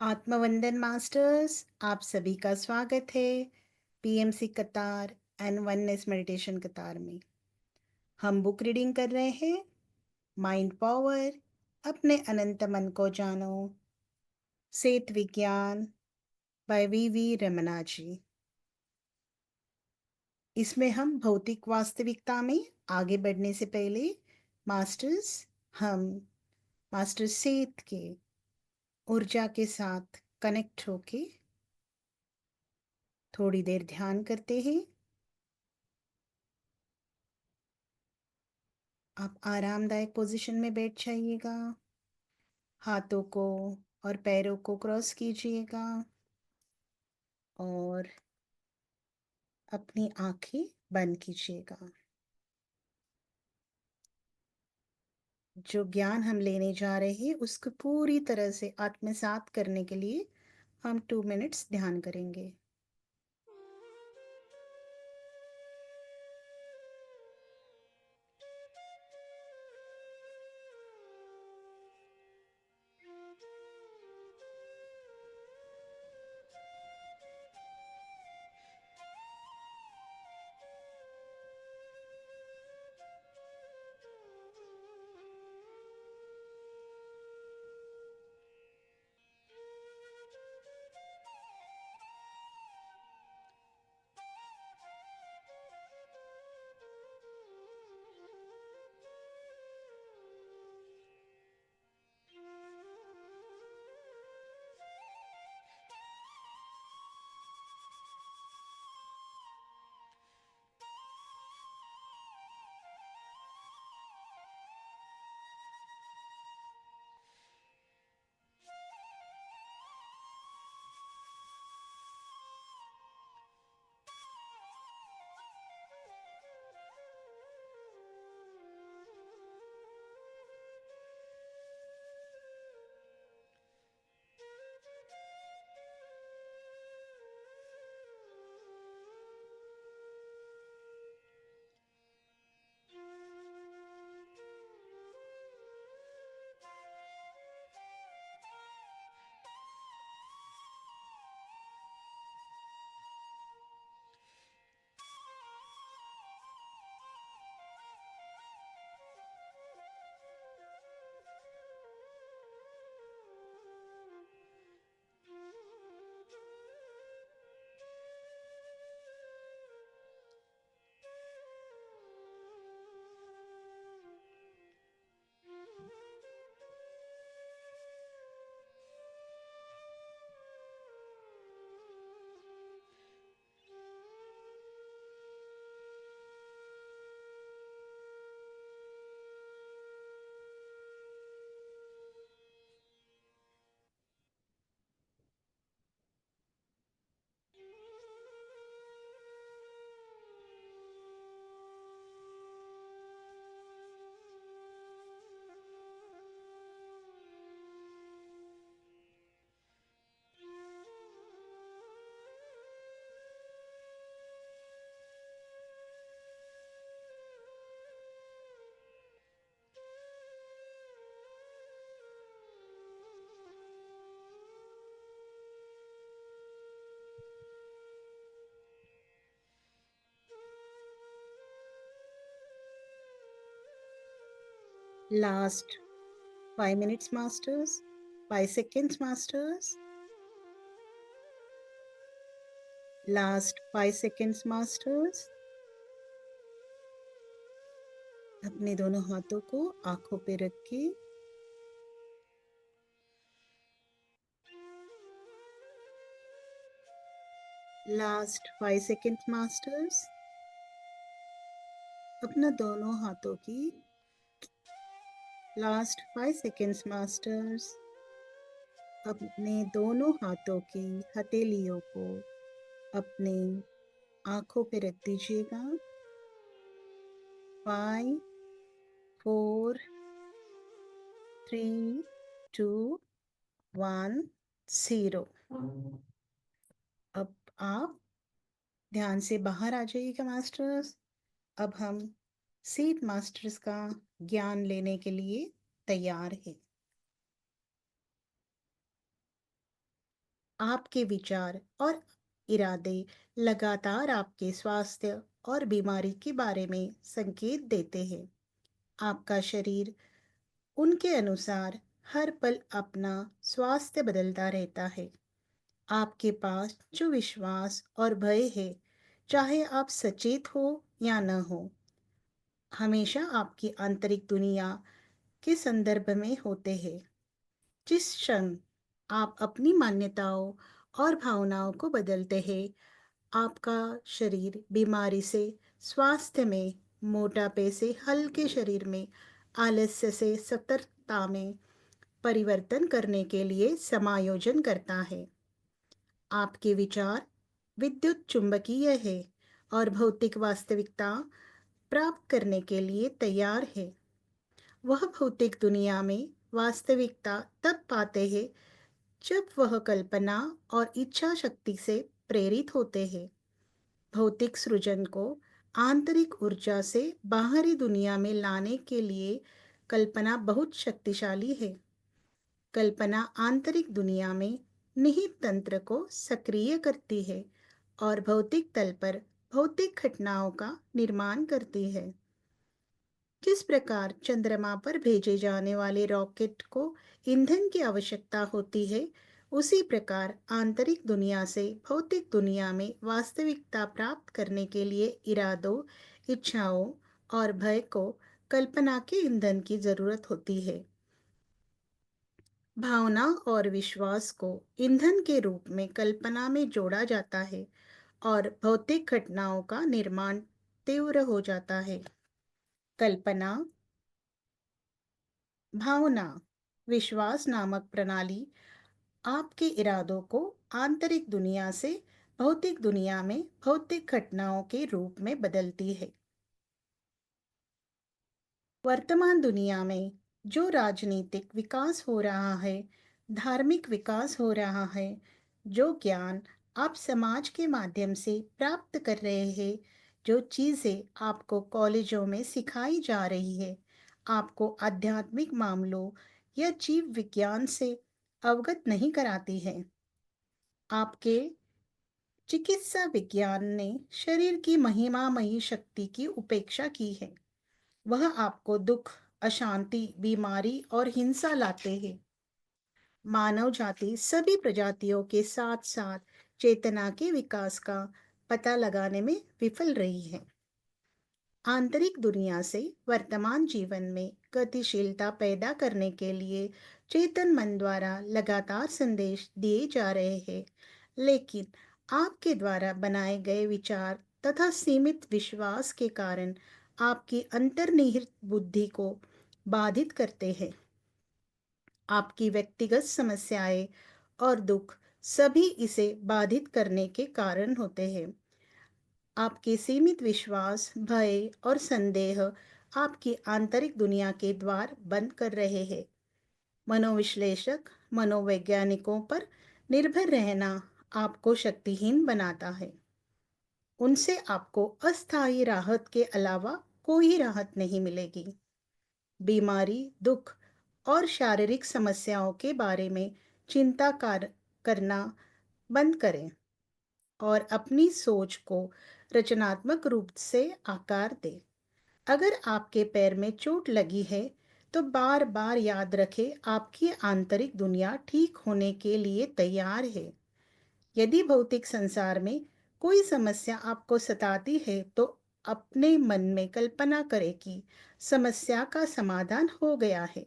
आत्मवंदन masters, आप सभी का स्वागत है पीएमसी कतार एंड वननेस मेडिटेशन कतार में। हम बुक रीडिंग कर रहे हैं माइंड पावर, अपने अनंत मन को जानो, सेत विज्ञान बाय वी रमना जी। इसमें हम भौतिक वास्तविकता में आगे बढ़ने से पहले मास्टर्स हम मास्टर सेत के ऊर्जा के साथ कनेक्ट होके थोड़ी देर ध्यान करते हैं। आप आरामदायक पोजीशन में बैठ जाइएगा। हाथों को और पैरों को क्रॉस कीजिएगा और अपनी आंखें बंद कीजिएगा। जो ज्ञान हम लेने जा रहे हैं उसको पूरी तरह से आत्मसात करने के लिए हम 2 मिनट्स ध्यान करेंगे। Last 5 minutes masters, 5 seconds masters, last 5 seconds masters. अपने दोनों हाथों को आंखों पे रख के लास्ट 5 सेकेंड्स मास्टर्स। अपना दोनों हाथों की लास्ट 5 सेकेंड्स मास्टर्स। अपने दोनों हाथों की हथेलियों को अपने आंखों पे रख दीजिएगा। 5, 4, 3, 2, 1, 0। अब आप ध्यान से बाहर आ जाइएगा मास्टर्स। अब हम सीट मास्टर्स का ज्ञान लेने के लिए तैयार है। आपके विचार और इरादे लगातार आपके स्वास्थ्य और बीमारी के बारे में संकेत देते हैं। आपका शरीर उनके अनुसार हर पल अपना स्वास्थ्य बदलता रहता है। आपके पास जो विश्वास और भय है, चाहे आप सचेत हो या न हो, हमेशा आपकी आंतरिक दुनिया के संदर्भ में होते हैं। जिस क्षण आप अपनी मान्यताओं और भावनाओं को बदलते हैं, आपका शरीर बीमारी से स्वास्थ्य में, मोटापे से हल्के शरीर में, आलस्य से सतर्कता में परिवर्तन करने के लिए समायोजन करता है। आपके विचार विद्युत चुंबकीय है और भौतिक वास्तविकता प्राप्त करने के लिए तैयार है। वह भौतिक दुनिया में वास्तविकता तब पाते हैं जब वह कल्पना और इच्छा शक्ति से प्रेरित होते हैं। भौतिक सृजन को आंतरिक ऊर्जा से बाहरी दुनिया में लाने के लिए कल्पना बहुत शक्तिशाली है। कल्पना आंतरिक दुनिया में निहित तंत्र को सक्रिय करती है और भौतिक तल पर भौतिक घटनाओं का निर्माण करती है। जिस प्रकार चंद्रमा पर भेजे जाने वाले रॉकेट को ईंधन की आवश्यकता होती है, उसी प्रकार आंतरिक दुनिया से भौतिक दुनिया में वास्तविकता प्राप्त करने के लिए इरादों, इच्छाओं और भय को कल्पना के ईंधन की जरूरत होती है। भावना और विश्वास को ईंधन के रूप में कल्पना में जोड़ा जाता है और भौतिक घटनाओं का निर्माण तीव्र हो जाता है। कल्पना, भावना, विश्वास नामक प्रणाली आपके इरादों को आंतरिक दुनिया से भौतिक दुनिया में भौतिक घटनाओं के रूप में बदलती है। वर्तमान दुनिया में जो राजनीतिक विकास हो रहा है, धार्मिक विकास हो रहा है, जो ज्ञान आप समाज के माध्यम से प्राप्त कर रहे हैं, जो चीज़ें आपको कॉलेजों में सिखाई जा रही है, आपको आध्यात्मिक मामलों या जीव विज्ञान से अवगत नहीं कराती है। आपके चिकित्सा विज्ञान ने शरीर की महिमामयी शक्ति की उपेक्षा की है। वह आपको दुख, अशांति, बीमारी और हिंसा लाते हैं। मानव जाति सभी प्रजातियों के साथ साथ चेतना के विकास का पता लगाने में विफल रही है। आंतरिक दुनिया से वर्तमान जीवन में गतिशीलता पैदा करने के लिए चेतन मन द्वारा लगातार संदेश दिए जा रहे हैं, लेकिन आपके द्वारा बनाए गए विचार तथा सीमित विश्वास के कारण आपकी अंतर्निहित बुद्धि को बाधित करते हैं। आपकी व्यक्तिगत समस्याएं और दुख सभी इसे बाधित करने के कारण होते हैं। आपके सीमित विश्वास, भय और संदेह आपकी आंतरिक दुनिया के द्वार बंद कर रहे हैं। मनोविश्लेषक मनोवैज्ञानिकों पर निर्भर रहना आपको शक्तिहीन बनाता है। उनसे आपको अस्थायी राहत के अलावा कोई राहत नहीं मिलेगी। बीमारी, दुख और शारीरिक समस्याओं के बारे में चिंता करना बंद करें और अपनी सोच को रचनात्मक रूप से आकार दें। अगर आपके पैर में चोट लगी है, तो बार बार याद रखें आपकी आंतरिक दुनिया ठीक होने के लिए तैयार है। यदि भौतिक संसार में कोई समस्या आपको सताती है, तो अपने मन में कल्पना करें कि समस्या का समाधान हो गया है।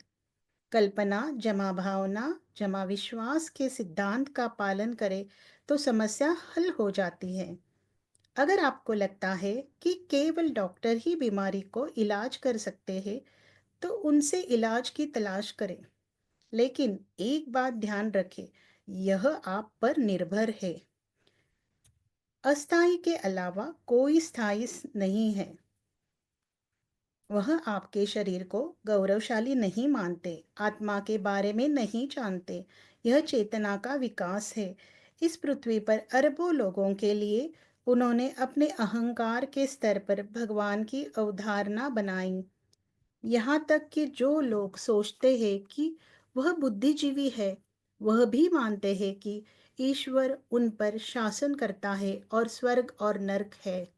कल्पना जमा भावना जमा विश्वास के सिद्धांत का पालन करें तो समस्या हल हो जाती है। अगर आपको लगता है कि केवल डॉक्टर ही बीमारी को इलाज कर सकते हैं, तो उनसे इलाज की तलाश करें। लेकिन एक बात ध्यान रखें, यह आप पर निर्भर है। अस्थाई के अलावा कोई स्थायी नहीं है। वह आपके शरीर को गौरवशाली नहीं मानते, आत्मा के बारे में नहीं जानते। यह चेतना का विकास है। इस पृथ्वी पर अरबों लोगों के लिए उन्होंने अपने अहंकार के स्तर पर भगवान की अवधारणा बनाई। यहाँ तक कि जो लोग सोचते हैं कि वह बुद्धिजीवी है, वह भी मानते हैं कि ईश्वर उन पर शासन करता है और स्वर्ग और नरक है।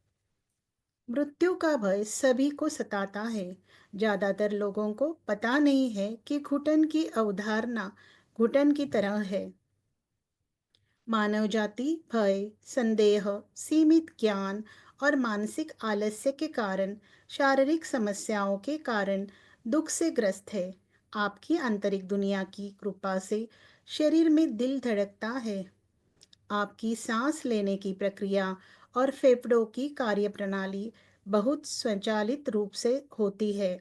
मृत्यु का भय सभी को सताता है। ज्यादातर लोगों को पता नहीं है कि घुटन की अवधारणा घुटन की तरह है। मानव जाति भय, संदेह, सीमित ज्ञान और मानसिक आलस्य के कारण, शारीरिक समस्याओं के कारण दुख से ग्रस्त है। आपकी आंतरिक दुनिया की कृपा से शरीर में दिल धड़कता है। आपकी सांस लेने की प्रक्रिया और फेफड़ों की कार्यप्रणाली बहुत स्वचालित रूप से होती है।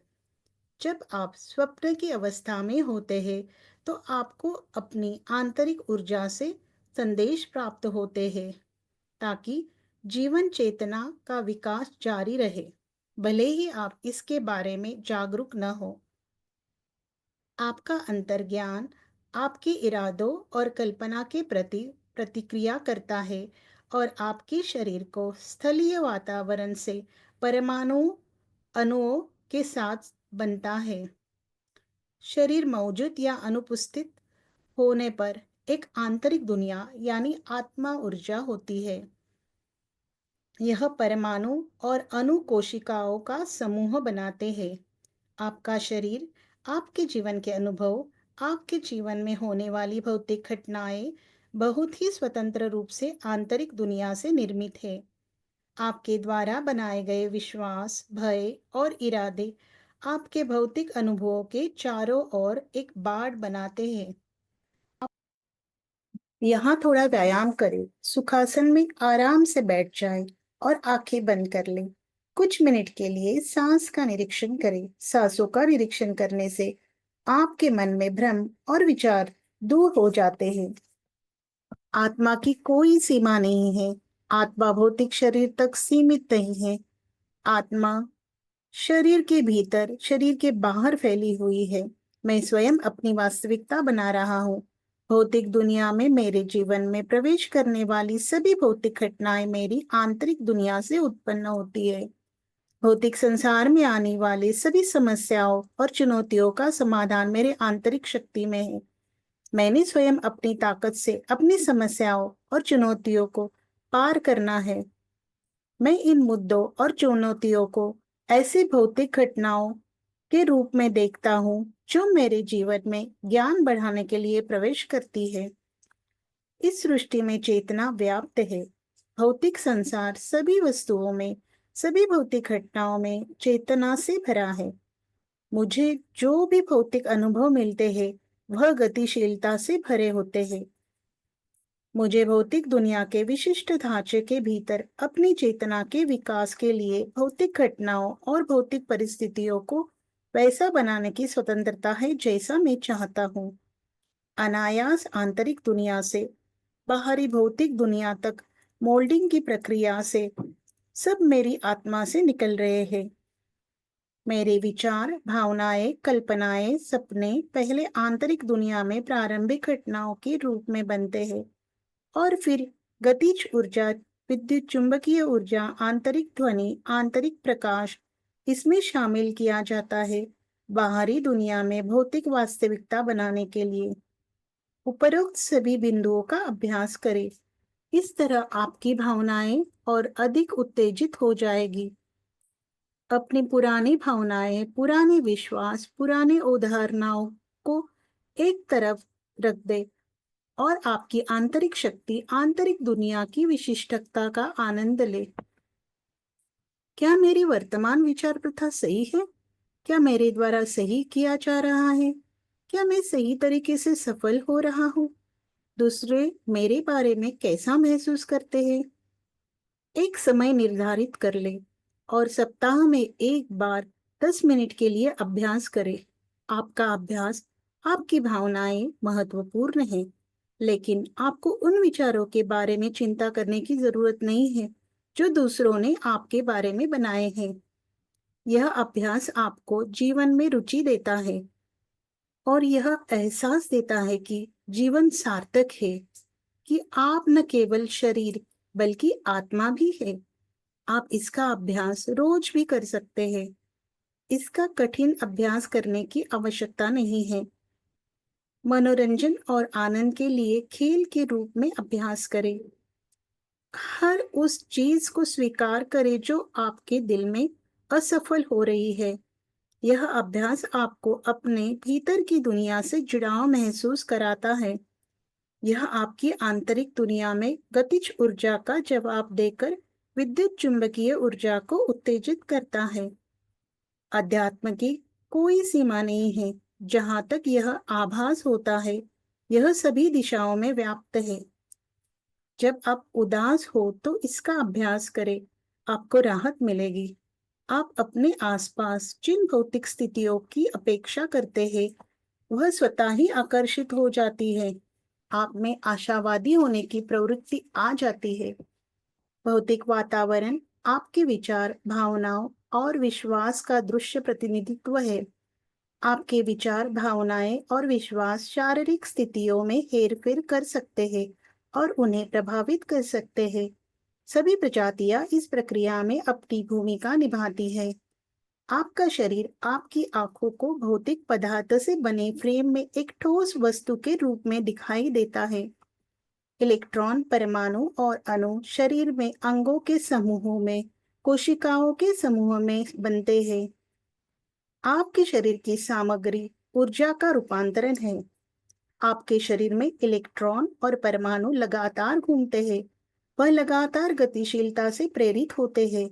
जब आप स्वप्न की अवस्था में होते हैं तो आपको अपनी आंतरिक ऊर्जा से संदेश प्राप्त होते हैं ताकि जीवन चेतना का विकास जारी रहे, भले ही आप इसके बारे में जागरूक न हो। आपका अंतर्ज्ञान आपके इरादों और कल्पना के प्रति प्रतिक्रिया करता है और आपके शरीर को स्थलीय वातावरण से परमाणु अणुओं के साथ बनता है। शरीर मौजूद या अनुपस्थित होने पर एक आंतरिक दुनिया यानी आत्मा ऊर्जा होती है। यह परमाणु और अणु कोशिकाओं का समूह बनाते हैं। आपका शरीर, आपके जीवन के अनुभव, आपके जीवन में होने वाली भौतिक घटनाएं बहुत ही स्वतंत्र रूप से आंतरिक दुनिया से निर्मित है। आपके द्वारा बनाए गए विश्वास, भय और इरादे आपके भौतिक अनुभवों के चारों ओर एक बाड़ बनाते हैं। यहाँ थोड़ा व्यायाम करें, सुखासन में आराम से बैठ जाएं और आंखें बंद कर लें। कुछ मिनट के लिए सांस का निरीक्षण करें। सांसों का निरीक्षण करने से आपके मन में भ्रम और विचार दूर हो जाते हैं। आत्मा की कोई सीमा नहीं है। आत्मा भौतिक शरीर तक सीमित नहीं है। आत्मा शरीर के भीतर, शरीर के बाहर फैली हुई है। मैं स्वयं अपनी वास्तविकता बना रहा हूँ। भौतिक दुनिया में मेरे जीवन में प्रवेश करने वाली सभी भौतिक घटनाएं मेरी आंतरिक दुनिया से उत्पन्न होती है। भौतिक संसार में आने वाले सभी समस्याओं और चुनौतियों का समाधान मेरे आंतरिक शक्ति में है। मैंने स्वयं अपनी ताकत से अपनी समस्याओं और चुनौतियों को पार करना है। मैं इन मुद्दों और चुनौतियों को ऐसी भौतिक घटनाओं के रूप में देखता हूँ जो मेरे जीवन में ज्ञान बढ़ाने के लिए प्रवेश करती है। इस सृष्टि में चेतना व्याप्त है। भौतिक संसार सभी वस्तुओं में, सभी भौतिक घटनाओं में चेतना से भरा है। मुझे जो भी भौतिक अनुभव मिलते हैं वह गतिशीलता से भरे होते हैं। मुझे भौतिक दुनिया के विशिष्ट ढांचे के भीतर अपनी चेतना के विकास के लिए भौतिक घटनाओं और भौतिक परिस्थितियों को वैसा बनाने की स्वतंत्रता है जैसा मैं चाहता हूँ। अनायास आंतरिक दुनिया से बाहरी भौतिक दुनिया तक मोल्डिंग की प्रक्रिया से सब मेरी आत्मा से निकल रहे हैं। मेरे विचार, भावनाएं, कल्पनाएं, सपने पहले आंतरिक दुनिया में प्रारंभिक घटनाओं के रूप में बनते हैं और फिर गतिज ऊर्जा, विद्युत चुंबकीय ऊर्जा, आंतरिक ध्वनि, आंतरिक प्रकाश इसमें शामिल किया जाता है बाहरी दुनिया में भौतिक वास्तविकता बनाने के लिए। उपरोक्त सभी बिंदुओं का अभ्यास करें। इस तरह आपकी भावनाएं और अधिक उत्तेजित हो जाएगी। अपनी पुरानी भावनाएं, पुराने विश्वास, पुराने उदाहरणाओं को एक तरफ रख दे और आपकी आंतरिक शक्ति, आंतरिक दुनिया की विशिष्टता का आनंद ले। क्या मेरी वर्तमान विचार प्रथा सही है? क्या मेरे द्वारा सही किया जा रहा है? क्या मैं सही तरीके से सफल हो रहा हूँ? दूसरे मेरे बारे में कैसा महसूस करते हैं? एक समय निर्धारित कर ले और सप्ताह में एक बार 10 मिनट के लिए अभ्यास करें। आपका अभ्यास, आपकी भावनाएं महत्वपूर्ण है, लेकिन आपको उन विचारों के बारे में चिंता करने की जरूरत नहीं है जो दूसरों ने आपके बारे में बनाए हैं। यह अभ्यास आपको जीवन में रुचि देता है और यह एहसास देता है कि जीवन सार्थक है, कि आप न केवल शरीर बल्कि आत्मा भी है। आप इसका अभ्यास रोज भी कर सकते हैं। इसका कठिन अभ्यास करने की आवश्यकता नहीं है। मनोरंजन और आनंद के लिए खेल के रूप में अभ्यास करें। हर उस चीज को स्वीकार करें जो आपके दिल में असफल हो रही है। यह अभ्यास आपको अपने भीतर की दुनिया से जुड़ाव महसूस कराता है। यह आपकी आंतरिक दुनिया में गतिज ऊर्जा का जवाब देकर विद्युत चुंबकीय ऊर्जा को उत्तेजित करता है। अध्यात्म की कोई सीमा नहीं है। जहां तक यह आभास होता है, यह सभी दिशाओं में व्याप्त है। जब आप उदास हो तो इसका अभ्यास करें, आपको राहत मिलेगी। आप अपने आसपास जिन भौतिक स्थितियों की अपेक्षा करते हैं, वह स्वतः ही आकर्षित हो जाती है। आप में आशावादी होने की प्रवृत्ति आ जाती है। भौतिक वातावरण आपके विचार, भावनाओं और विश्वास का दृश्य प्रतिनिधित्व है। आपके विचार, भावनाएं और विश्वास शारीरिक स्थितियों में हेरफेर कर सकते हैं और उन्हें प्रभावित कर सकते हैं। सभी प्रजातियां इस प्रक्रिया में अपनी भूमिका निभाती है। आपका शरीर आपकी आंखों को भौतिक पदार्थ से बने फ्रेम में एक ठोस वस्तु के रूप में दिखाई देता है। इलेक्ट्रॉन, परमाणु और अणु शरीर में अंगों के समूहों में, कोशिकाओं के समूह में बनते हैं। आपके शरीर की सामग्री ऊर्जा का रूपांतरण है। आपके शरीर में इलेक्ट्रॉन और परमाणु लगातार घूमते हैं। वह लगातार गतिशीलता से प्रेरित होते हैं,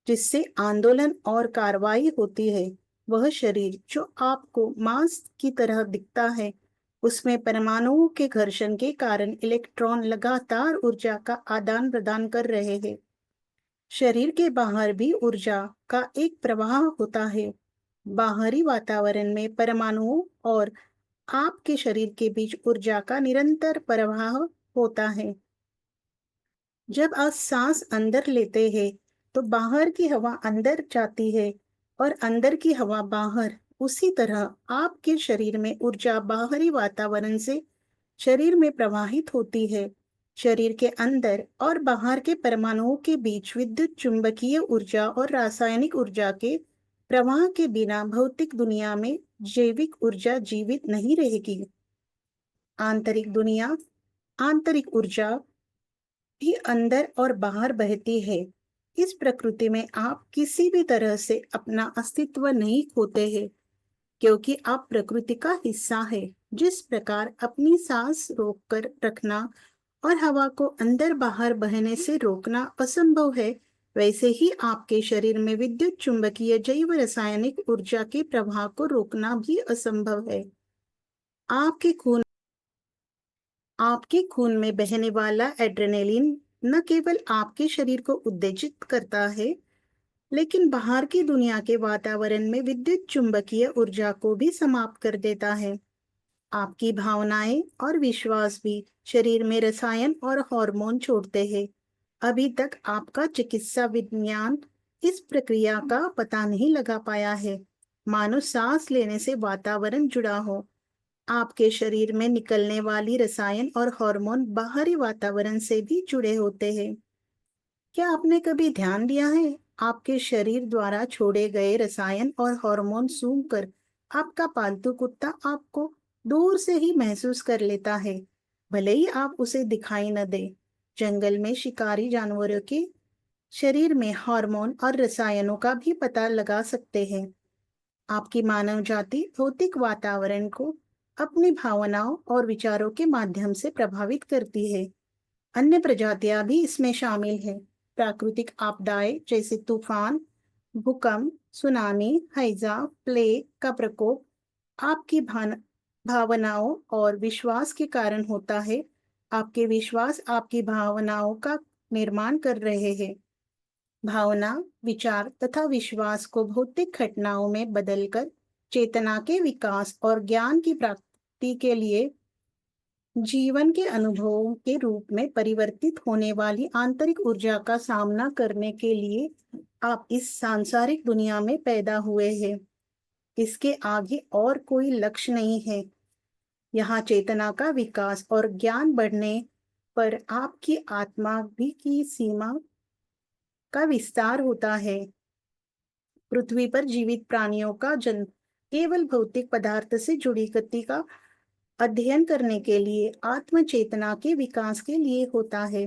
जिससे आंदोलन और कार्रवाई होती है। वह शरीर जो आपको मांस की तरह दिखता है, उसमें परमाणुओं के घर्षण के कारण इलेक्ट्रॉन लगातार ऊर्जा का आदान प्रदान कर रहे हैं। शरीर के बाहर भी ऊर्जा का एक प्रवाह होता है। बाहरी वातावरण में परमाणुओं और आपके शरीर के बीच ऊर्जा का निरंतर प्रवाह होता है। जब आप सांस अंदर लेते हैं, तो बाहर की हवा अंदर जाती है और अंदर की हवा बाहर। उसी तरह आपके शरीर में ऊर्जा बाहरी वातावरण से शरीर में प्रवाहित होती है। शरीर के अंदर और बाहर के परमाणुओं के बीच विद्युत चुंबकीय ऊर्जा और रासायनिक ऊर्जा के प्रवाह के बिना भौतिक दुनिया में जैविक ऊर्जा जीवित नहीं रहेगी। आंतरिक दुनिया, आंतरिक ऊर्जा भी अंदर और बाहर बहती है। इस प्रकृति में आप किसी भी तरह से अपना अस्तित्व नहीं खोते हैं, क्योंकि आप प्रकृति का हिस्सा है। जिस प्रकार अपनी सांस रोककर रखना और हवा को अंदर बाहर बहने से रोकना असंभव है, वैसे ही आपके शरीर में विद्युत चुंबकीय जैव रासायनिक ऊर्जा के प्रवाह को रोकना भी असंभव है। आपके खून आपके खून में बहने वाला एड्रेनलिन न केवल आपके शरीर को उत्तेजित करता है, लेकिन बाहर की दुनिया के वातावरण में विद्युत चुंबकीय ऊर्जा को भी समाप्त कर देता है। आपकी भावनाएं और विश्वास भी शरीर में रसायन और हार्मोन छोड़ते हैं। अभी तक आपका चिकित्सा विज्ञान इस प्रक्रिया का पता नहीं लगा पाया है। मानो सांस लेने से वातावरण जुड़ा हो। आपके शरीर में निकलने वाली रसायन और हार्मोन बाहरी वातावरण से भी जुड़े होते हैं। क्या आपने कभी ध्यान दिया है, आपके शरीर द्वारा छोड़े गए रसायन और हार्मोन सूंघकर आपका पालतू कुत्ता आपको दूर से ही महसूस कर लेता है, भले ही आप उसे दिखाई न दे। जंगल में शिकारी जानवरों के शरीर में हार्मोन और रसायनों का भी पता लगा सकते हैं। आपकी मानव जाति भौतिक वातावरण को अपनी भावनाओं और विचारों के माध्यम से प्रभावित करती है। अन्य प्रजातियां भी इसमें शामिल हैं। प्राकृतिक आपदाएं जैसे तूफान, भूकंप, सुनामी, हैजा, प्लेग का प्रकोप आपकी भावनाओं और विश्वास के कारण होता है। आपके विश्वास आपकी भावनाओं का निर्माण कर रहे हैं। भावना, विचार तथा विश्वास को भौतिक घटनाओं में बदलकर चेतना के विकास और ज्ञान की प्राप्ति के लिए जीवन के अनुभवों के रूप में परिवर्तित होने वाली आंतरिक ऊर्जा का सामना करने के लिए आप इस सांसारिक दुनिया में पैदा हुए हैं। इसके आगे और कोई लक्ष्य नहीं है। यहाँ चेतना का विकास और ज्ञान बढ़ने पर आपकी आत्मा भी की सीमा का विस्तार होता है। पृथ्वी पर जीवित प्राणियों का जन्म केवल भौतिक पदार्थ से जुड़ी गति का अध्ययन करने के लिए आत्म चेतना के विकास के लिए होता है।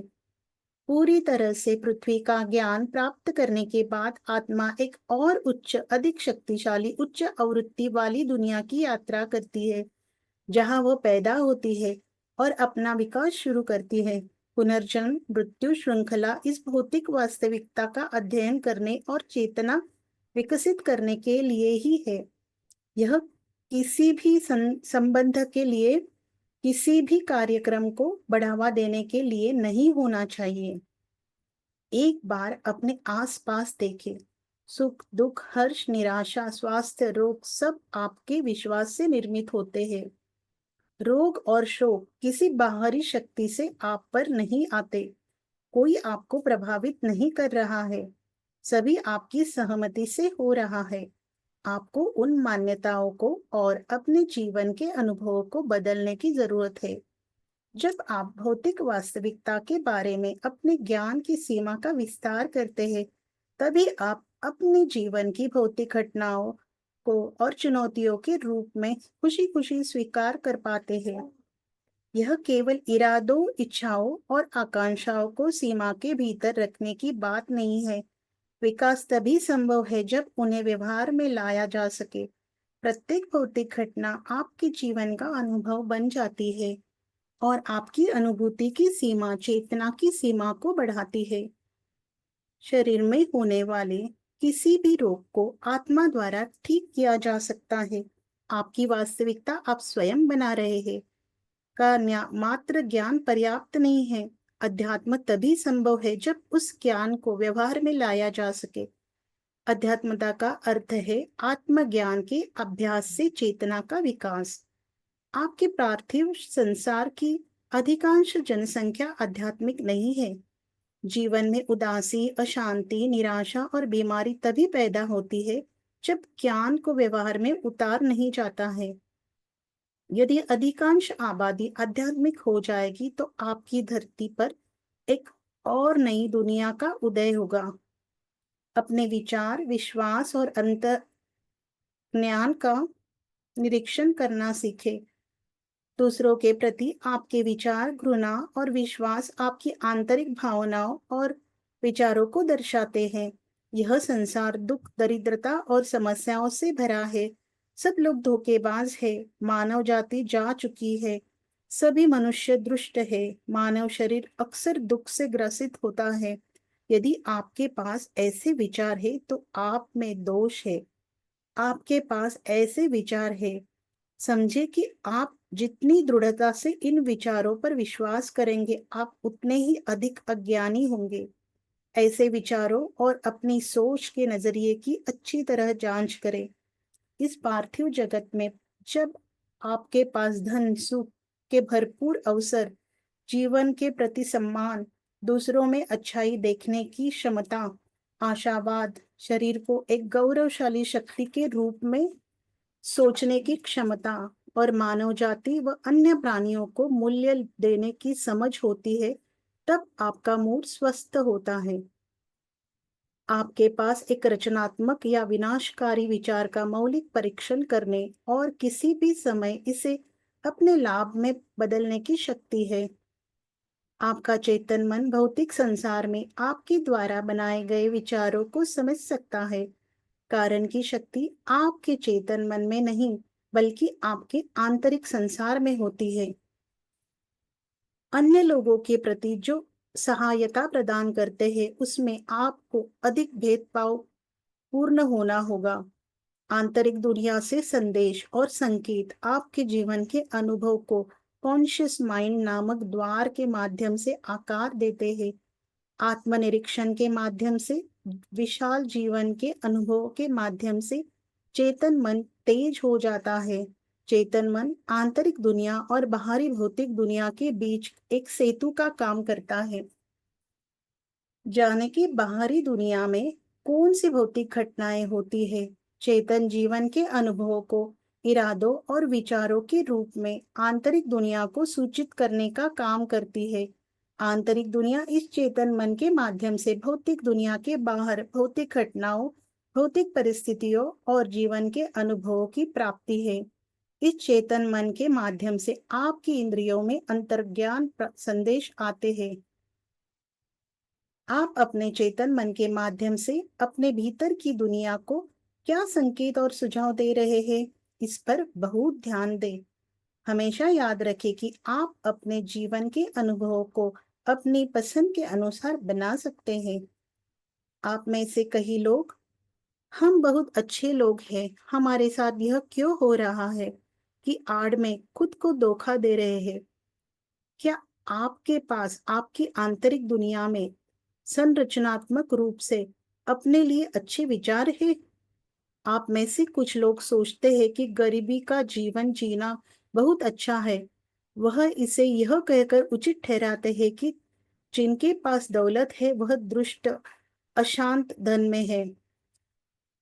पूरी तरह से पृथ्वी का ज्ञान प्राप्त करने के बाद आत्मा एक और उच्च, अधिक शक्तिशाली, उच्च आवृत्ति वाली दुनिया की यात्रा करती है, जहां वो पैदा होती है और अपना विकास शुरू करती है। पुनर्जन्म मृत्यु श्रृंखला इस भौतिक वास्तविकता का अध्ययन करने और चेतना विकसित करने के लिए ही है। यह किसी भी संबंध के लिए, किसी भी कार्यक्रम को बढ़ावा देने के लिए नहीं होना चाहिए। एक बार अपने आसपास देखें। सुख, दुख, हर्ष, निराशा, स्वास्थ्य, रोग सब आपके विश्वास से निर्मित होते हैं। रोग और शोक किसी बाहरी शक्ति से आप पर नहीं आते। कोई आपको प्रभावित नहीं कर रहा है। सभी आपकी सहमति से हो रहा है। आपको उन मान्यताओं को और अपने जीवन के अनुभवों को बदलने की जरूरत है। जब आप भौतिक वास्तविकता के बारे में अपने ज्ञान की सीमा का विस्तार करते हैं, तभी आप अपने जीवन की भौतिक घटनाओं को और चुनौतियों के रूप में खुशी-खुशी स्वीकार कर पाते हैं। यह केवल इरादों, इच्छाओं और आकांक्षाओं को सीमा के भीतर रखने की बात नहीं है। विकास तभी संभव है जब उन्हें व्यवहार में लाया जा सके। प्रत्येक भौतिक घटना आपके जीवन का अनुभव बन जाती है और आपकी अनुभूति की सीमा चेतना की सीमा को बढ़ाती है। शरीर में होने वाले किसी भी रोग को आत्मा द्वारा ठीक किया जा सकता है। आपकी वास्तविकता आप स्वयं बना रहे हैं। का मात्र ज्ञान पर्याप्त नहीं है। अध्यात्म तभी संभव है जब उस ज्ञान को व्यवहार में लाया जा सके। अध्यात्मता का अर्थ है आत्मज्ञान के अभ्यास से चेतना का विकास। आपके पार्थिव संसार की अधिकांश जनसंख्या आध्यात्मिक नहीं है। जीवन में उदासी, अशांति, निराशा और बीमारी तभी पैदा होती है जब ज्ञान को व्यवहार में उतार नहीं जाता है। यदि अधिकांश आबादी आध्यात्मिक हो जाएगी तो आपकी धरती पर एक और नई दुनिया का उदय होगा। अपने विचार, विश्वास और अंतर ज्ञान का निरीक्षण करना सीखें। दूसरों के प्रति आपके विचार, घृणा और विश्वास आपकी आंतरिक भावनाओं और विचारों को दर्शाते हैं। यह संसार दुख, दरिद्रता और समस्याओं से भरा है। सब लोग धोखेबाज है। मानव जाति जा चुकी है। सभी मनुष्य दुष्ट है। मानव शरीर अक्सर दुख से ग्रसित होता है। यदि आपके पास ऐसे विचार है तो आप में दोष है। आपके पास ऐसे विचार है, समझे कि आप जितनी दृढ़ता से इन विचारों पर विश्वास करेंगे, आप उतने ही अधिक अज्ञानी होंगे। ऐसे विचारों और अपनी सोच के नजरिए की अच्छी तरह जांच करें। इस पार्थिव जगत में जब आपके पास धन, सुख के भरपूर अवसर, जीवन के प्रति सम्मान, दूसरों में अच्छाई देखने की क्षमता, आशावाद, शरीर को एक गौरवशाली शक्ति के रूप में सोचने की क्षमता और मानव जाति व अन्य प्राणियों को मूल्य देने की समझ होती है, तब आपका मूड स्वस्थ होता है। आपके पास एक रचनात्मक या विनाशकारी विचार का मौलिक परीक्षण करने और किसी भी समय इसे अपने लाभ में बदलने की शक्ति है। आपका चेतन मन भौतिक संसार में आपके द्वारा बनाए गए विचारों को समझ सकता है। कारण की शक्ति आपके चेतन मन में नहीं, बल्कि आपके आंतरिक संसार में होती है। अन्य लोगों के प्रति जो सहायता प्रदान करते हैं, उसमें आपको अधिक भेदभाव पूर्ण होना होगा। आंतरिक दुनिया से संदेश और संकेत आपके जीवन के अनुभव को कॉन्शियस माइंड नामक द्वार के माध्यम से आकार देते हैं। आत्मनिरीक्षण के माध्यम से, विशाल जीवन के अनुभव के माध्यम से चेतन मन तेज हो जाता है। चेतन मन आंतरिक दुनिया और बाहरी भौतिक दुनिया के बीच एक सेतु का काम करता है। जाने की बाहरी दुनिया में कौन सी भौतिक घटनाएं होती है, चेतन जीवन के अनुभवों को इरादों और विचारों के रूप में आंतरिक दुनिया को सूचित करने का काम करती है। आंतरिक दुनिया इस चेतन मन के माध्यम से भौतिक दुनिया के बाहर भौतिक घटनाओं, भौतिक परिस्थितियों और जीवन के अनुभवों की प्राप्ति है। इस चेतन मन के माध्यम से आपकी इंद्रियों में अंतर्ज्ञान संदेश आते हैं। आप अपने चेतन मन के माध्यम से अपने भीतर की दुनिया को क्या संकेत और सुझाव दे रहे हैं, इस पर बहुत ध्यान दें। हमेशा याद रखें कि आप अपने जीवन के अनुभवों को अपनी पसंद के अनुसार बना सकते हैं। आप में से कई लोग, हम बहुत अच्छे लोग हैं, हमारे साथ यह क्यों हो रहा है, कि आड़ में खुद को धोखा दे रहे हैं। क्या आपके पास आपकी आंतरिक दुनिया में संरचनात्मक रूप से अपने लिए अच्छे विचार है? आप में से कुछ लोग सोचते हैं कि गरीबी का जीवन जीना बहुत अच्छा है। वह इसे यह कहकर उचित ठहराते हैं कि जिनके पास दौलत है वह दुष्ट अशांत धन में है।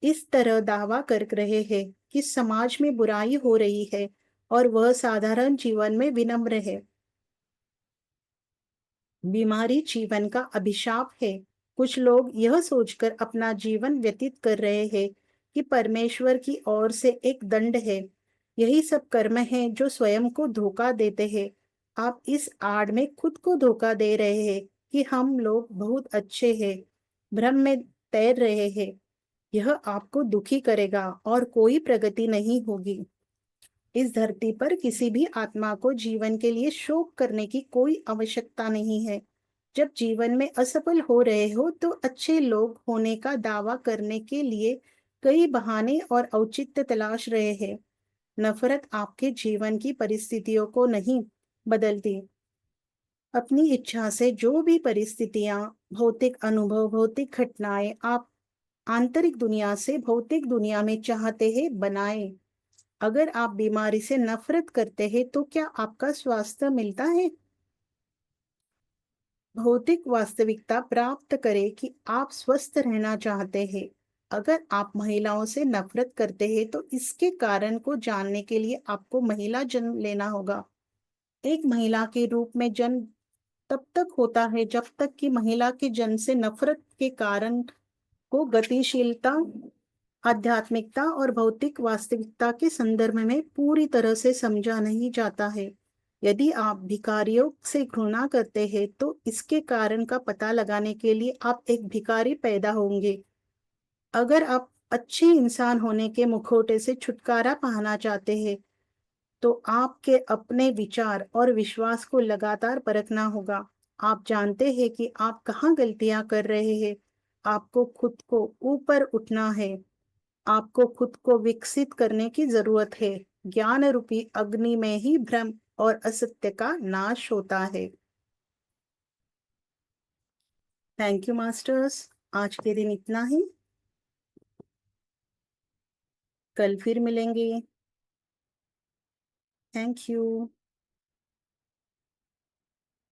इस तरह दावा कर रहे हैं कि समाज में बुराई हो रही है और वह साधारण जीवन में विनम्र है। बीमारी जीवन का अभिशाप है। कुछ लोग यह सोचकर अपना जीवन व्यतीत कर रहे हैं कि परमेश्वर की ओर से एक दंड है। यही सब कर्म है जो स्वयं को धोखा देते हैं। आप इस आड़ में खुद को धोखा दे रहे हैं कि हम लोग बहुत अच्छे हैं, भ्रम में तैर रहे हैं। यह आपको दुखी करेगा और कोई प्रगति नहीं होगी। इस धरती पर किसी भी आत्मा को जीवन के लिए शोक करने की कोई आवश्यकता नहीं है। जब जीवन में असफल हो रहे हो तो अच्छे लोग होने का दावा करने के लिए कई बहाने और औचित्य तलाश रहे हैं। नफरत आपके जीवन की परिस्थितियों को नहीं बदलती। अपनी इच्छा से जो भी परिस्थितियां, भौतिक अनुभव, भौतिक घटनाएं आप आंतरिक दुनिया से भौतिक दुनिया में चाहते हैं बनाएं। अगर आप बीमारी से नफरत करते हैं तो क्या आपका स्वास्थ्य मिलता है? भौतिक वास्तविकता प्राप्त करें कि आप स्वस्थ रहना चाहते हैं। अगर आप महिलाओं से नफरत करते हैं तो इसके कारण को जानने के लिए आपको महिला जन्म लेना होगा। एक महिला के रूप में जन्म तब तक होता है जब तक कि महिला के जन्म से नफरत के कारण को गतिशीलता, आध्यात्मिकता और भौतिक वास्तविकता के संदर्भ में पूरी तरह से समझा नहीं जाता है। यदि आप भिखारियों से घृणा करते हैं तो इसके कारण का पता लगाने के लिए आप एक भिखारी पैदा होंगे। अगर आप अच्छे इंसान होने के मुखौटे से छुटकारा पाना चाहते हैं तो आपके अपने विचार और विश्वास को लगातार परखना होगा। आप जानते हैं कि आप कहाँ गलतियां कर रहे हैं। आपको खुद को ऊपर उठना है। आपको खुद को विकसित करने की जरूरत है। ज्ञान रूपी अग्नि में ही भ्रम और असत्य का नाश होता है। Thank you masters. आज के दिन इतना ही। कल फिर मिलेंगे। Thank you.